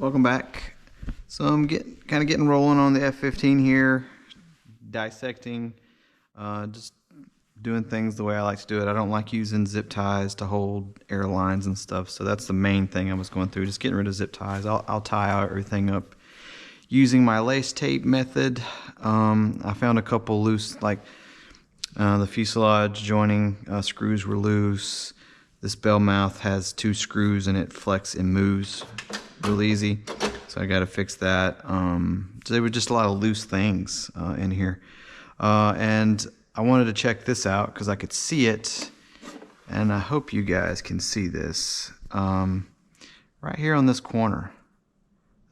Welcome back. So I'm kind of getting rolling on the F-15 here, dissecting, just doing things the way I like to do it. I don't like using zip ties to hold airlines and stuff, so that's the main thing I was going through, just getting rid of zip ties. I'll tie everything up using my lace tape method. I found a couple loose, like the fuselage joining screws were loose. This bell mouth has 2 screws and it flex and moves real easy, so I got to fix that. So there were just a lot of loose things in here, and I wanted to check this out because I could see it, and I hope you guys can see this. Right here on this corner,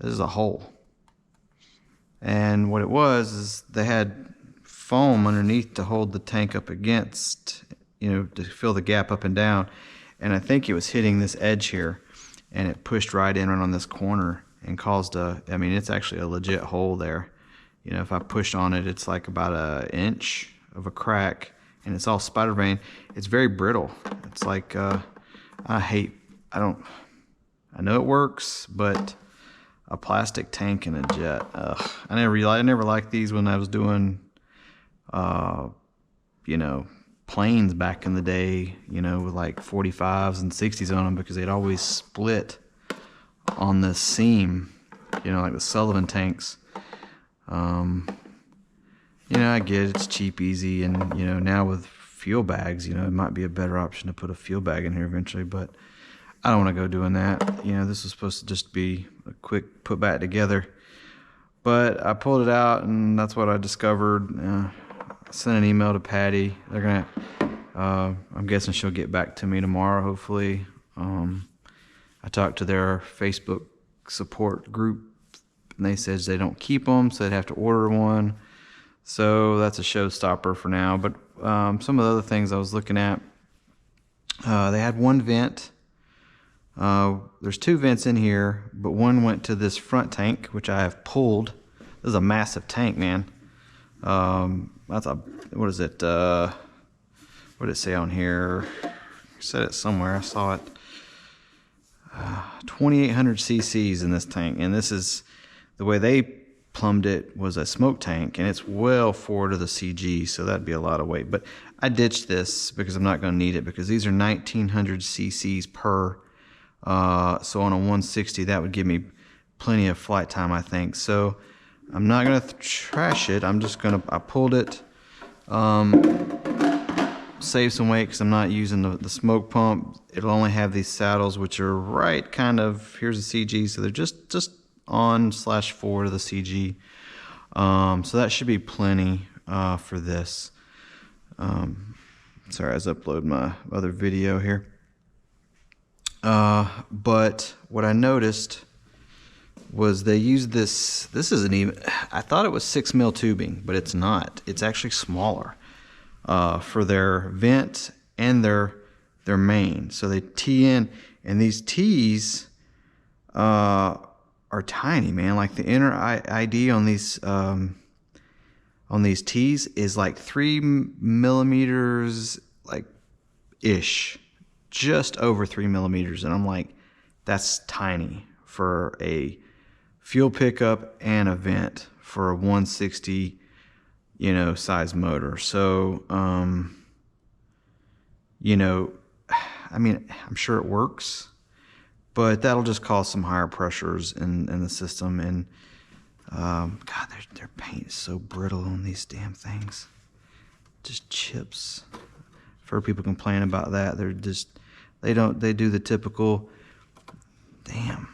this is a hole, and what it was is they had foam underneath to hold the tank up against, to fill the gap up and down, and I think it was hitting this edge here, and it pushed right in right on this corner and caused it's actually a legit hole there. If I push on it, it's like about an inch of a crack, and it's all spider vane. It's very brittle. It's like, I know it works, but a plastic tank and a jet, I never liked these when I was doing, planes back in the day, with like 45s and 60s on them, because they'd always split on the seam, like the Sullivan tanks. I get it's cheap, easy, and now with fuel bags, it might be a better option to put a fuel bag in here eventually, but I don't want to go doing that. This was supposed to just be a quick put back together, but I pulled it out, and that's what I discovered. I sent an email to Patty. They're gonna, I'm guessing she'll get back to me tomorrow, hopefully. I talked to their Facebook support group, and they said they don't keep them, so they'd have to order one. So that's a showstopper for now. But some of the other things I was looking at, they had one vent. There's 2 vents in here, but one went to this front tank, which I have pulled. This is a massive tank, man. What is it? What did it say on here? I said it somewhere. I saw it. 2,800 cc's in this tank, and this is the way they plumbed it, was a smoke tank, and it's well forward of the CG, so that'd be a lot of weight. But I ditched this because I'm not going to need it, because these are 1,900 cc's per. So on a 160, that would give me plenty of flight time, I think. So I'm not going to trash it. I'm just going to, I pulled it, save some weight because I'm not using the smoke pump. It'll only have these saddles, which are right kind of, here's the CG, so they're just on/forward of the CG. So that should be plenty for this. Sorry, I was uploading my other video here. But what I noticed was they used this isn't even, I thought it was 6mm tubing, but it's not. It's actually smaller for their vent and their main. So they tee in, and these tees are tiny, man. Like the inner ID on these tees is like 3 millimeters, like ish, just over 3 millimeters, and I'm like, that's tiny for a fuel pickup and a vent for a 160, size motor. So, I'm sure it works, but that'll just cause some higher pressures in the system. And God, their paint is so brittle on these damn things, just chips. I've heard people complain about that. They do the typical, damn,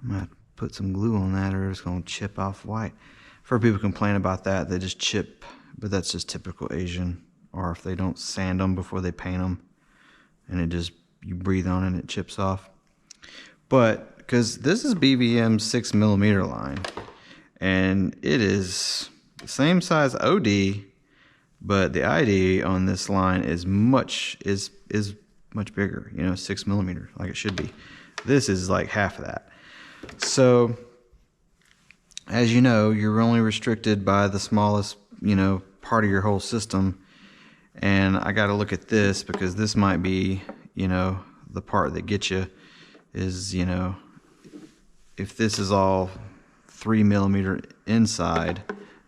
I'm gonna put some glue on that or it's gonna chip off white. I've heard people complain about that. They just chip, but that's just typical Asian. Or if they don't sand them before they paint them, and you breathe on it and it chips off. But because this is BVM 6mm line, and it is the same size OD, but the ID on this line is much bigger, 6mm, like it should be. This is like half of that. So as you know, you're only restricted by the smallest, part of your whole system. And I got to look at this, because this might be, the part that gets you is, you know, if this is all 3mm inside,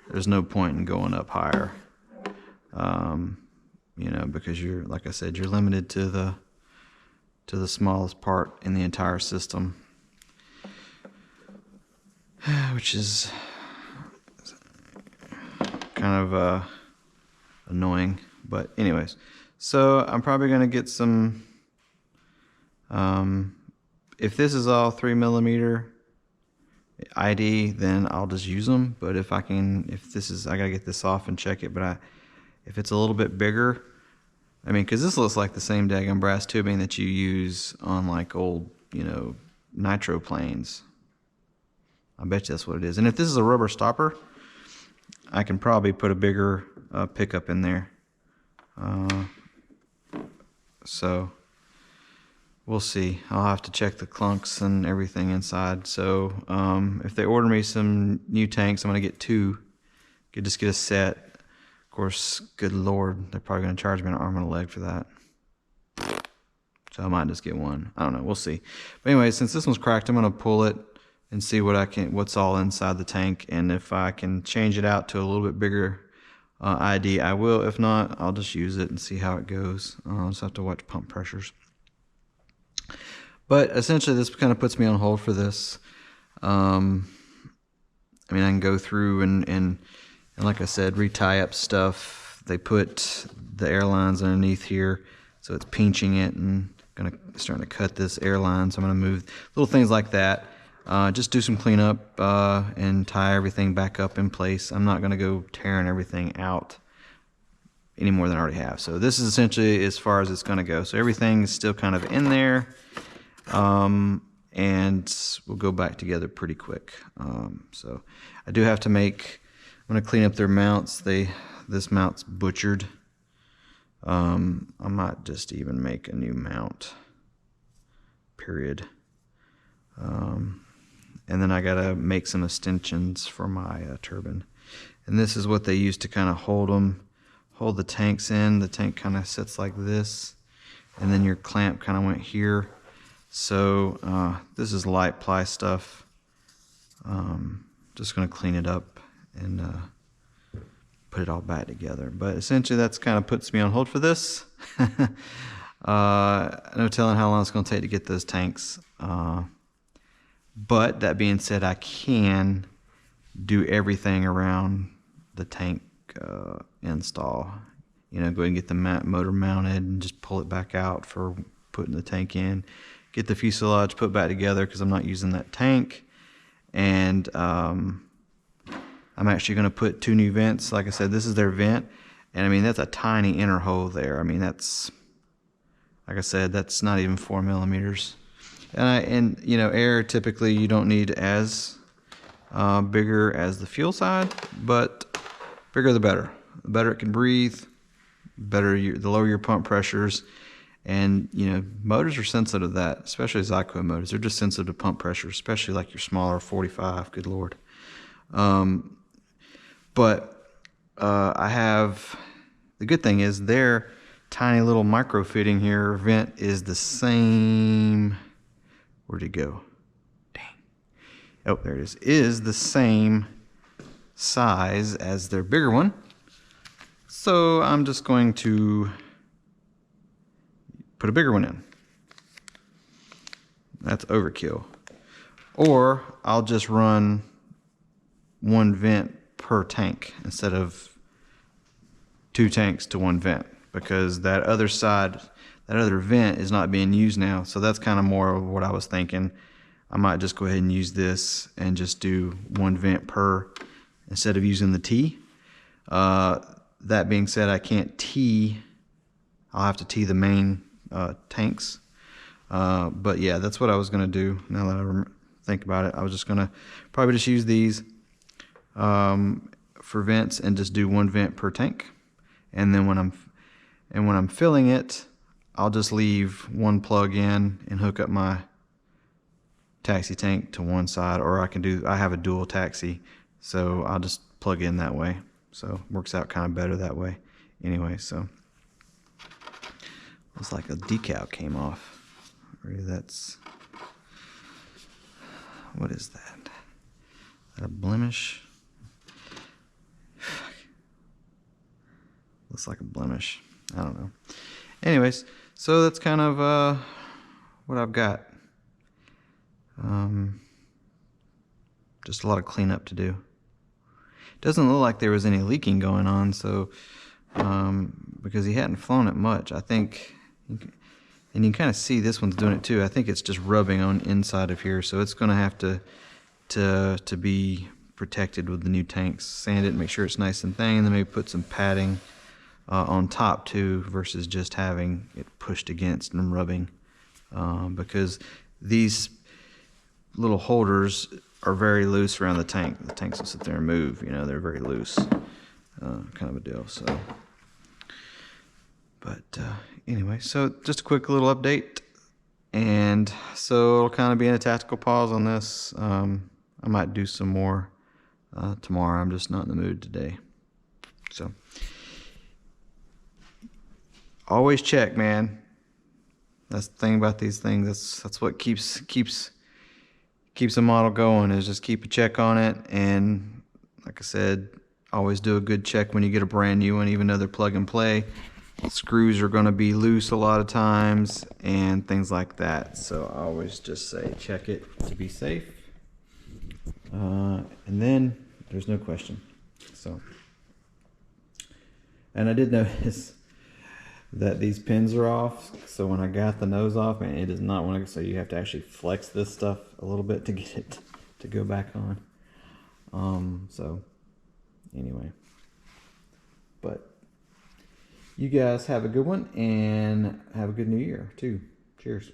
there's no point in going up higher. You know, because you're, like I said, you're limited to the smallest part in the entire system, which is kind of annoying. But anyways, so I'm probably gonna get some. If this is all 3mm ID, then I'll just use them. But if I gotta get this off and check it. But if it's a little bit bigger, I mean, because this looks like the same daggum brass tubing that you use on like old, you know, nitro planes. I bet you that's what it is. And if this is a rubber stopper, I can probably put a bigger pickup in there. So we'll see. I'll have to check the clunks and everything inside. So if they order me some new tanks, I'm gonna get two. Could just get a set. Of course, good Lord, they're probably gonna charge me an arm and a leg for that. So I might just get one. I don't know. We'll see. But anyway, since this one's cracked, I'm gonna pull it and see what's all inside the tank, and if I can change it out to a little bit bigger ID, I will. If not, I'll just use it and see how it goes. I'll just have to watch pump pressures. But essentially, this kind of puts me on hold for this. I mean, I can go through and like I said, retie up stuff. They put the airlines underneath here, so it's pinching it and starting to cut this airline. So I'm gonna move little things like that. Just do some cleanup and tie everything back up in place. I'm not gonna go tearing everything out any more than I already have. So this is essentially as far as it's gonna go. So everything is still kind of in there. And we'll go back together pretty quick. So I do have to I'm gonna clean up their mounts. This mount's butchered. I might just even make a new mount, period. And then I gotta make some extensions for my turbine. And this is what they use to kind of hold the tanks in. The tank kind of sits like this, and then your clamp kind of went here. So this is light ply stuff. Just gonna clean it up and put it all back together. But essentially that's kind of puts me on hold for this. No telling how long it's gonna take to get those tanks. But that being said, I can do everything around the tank install. You know, go ahead and get the motor mounted and just pull it back out for putting the tank in. Get the fuselage put back together because I'm not using that tank. And I'm actually going to put 2 new vents. Like I said, this is their vent. And I mean, that's a tiny inner hole there. I mean, that's, like I said, that's not even 4mm. And you know, air typically you don't need as bigger as the fuel side, but bigger the better. The better it can breathe, the lower your pump pressures. And you know, motors are sensitive to that, especially Zyco motors. They're just sensitive to pump pressure, especially like your smaller 45. Good Lord. But I have, the good thing is their tiny little micro fitting here vent is the same. Where'd it go? Dang. Oh, there it is. Is the same size as their bigger one. So I'm just going to put a bigger one in. That's overkill. Or I'll just run 1 vent per tank instead of 2 tanks to 1 vent, because that other side, that other vent is not being used now. So that's kind of more of what I was thinking. I might just go ahead and use this and just do 1 vent per instead of using the T. That being said, I can't T. I'll have to T the main tanks. But yeah, that's what I was going to do. Now that I think about it, I was just going to probably just use these for vents and just do 1 vent per tank. And then when I'm filling it, I'll just leave 1 plug in and hook up my taxi tank to one side, or I have a dual taxi, so I'll just plug in that way. So it works out kind of better that way. Anyway, so it's like a decal came off. Maybe that's what is that? Is that a blemish? Looks like a blemish. I don't know. Anyways, so that's kind of what I've got. Just a lot of cleanup to do. Doesn't look like there was any leaking going on, so because he hadn't flown it much, I think, and you can kind of see this one's doing it too. I think it's just rubbing on inside of here, so it's going to have to be protected with the new tanks. Sand it, make sure it's nice and thin, and then maybe put some padding on top too, versus just having it pushed against and rubbing, because these little holders are very loose around the tank. The tanks will sit there and move, you know, they're very loose, kind of a deal. So, but anyway, so just a quick little update, and so it'll kind of be in a tactical pause on this. I might do some more tomorrow. I'm just not in the mood today. So always check, man. That's the thing about these things. That's what keeps a model going, is just keep a check on it. And like I said, always do a good check when you get a brand new one, even though they're plug and play. Screws are going to be loose a lot of times and things like that. So I always just say check it to be safe. And then there's no question. So, and I did notice that these pins are off, so when I got the nose off, man, it does not want to, so you have to actually flex this stuff a little bit to get it to go back on. So anyway, but you guys have a good one, and have a good new year too. Cheers.